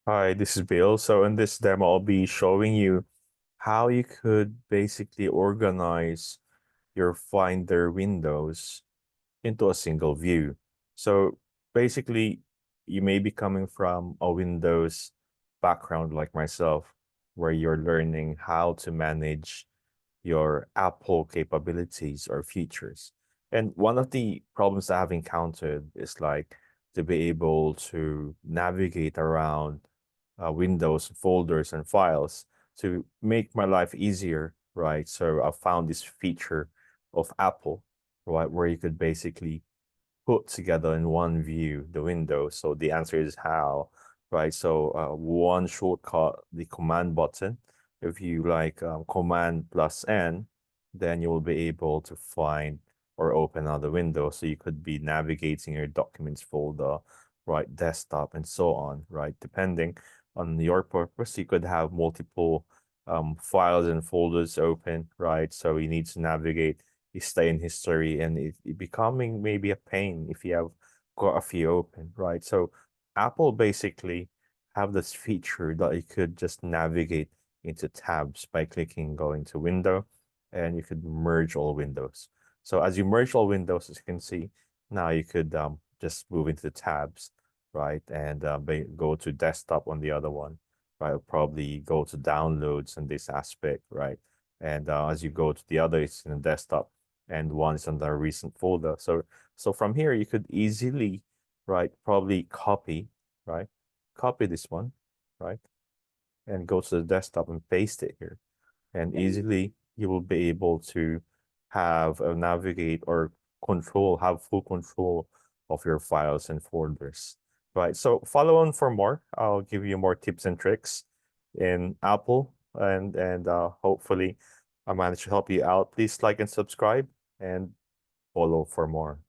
Hi, this is Bill. So in this demo, I'll be showing you how you could basically organize your Finder windows into a single view. So basically, you may be coming from a Windows background like myself, where you're learning how to manage your Apple capabilities or features. And one of the problems I have encountered is like to be able to navigate around windows, folders, and files to make my life easier, right? So I found this feature of Apple, right, where you could basically put together in one view the window. So the answer is how, right? So one shortcut, the command button. If you like command plus N, then you will be able to find or open other windows. So you could be navigating your documents folder, right, desktop, and so on, right? Depending on your purpose, you could have multiple files and folders open, right? So you need to navigate you stay in history and it becoming maybe a pain if you have got a few open, right? So Apple basically have this feature that you could just navigate into tabs by clicking going to window and you could merge all windows. So as you merge all windows, as you can see, now you could just move into the tabs, right? And go to desktop on the other one, right? Probably go to downloads in this aspect, right? And as you go to the other, it's in the desktop and one is on the recent folder. So from here you could easily, right, probably copy, right? Copy this one, right? And go to the desktop and paste it here. And easily you will be able to have navigate or have full control of your files and folders. Right. So follow on for more. I'll give you more tips and tricks in Apple and hopefully I managed to help you out. Please like and subscribe and follow for more.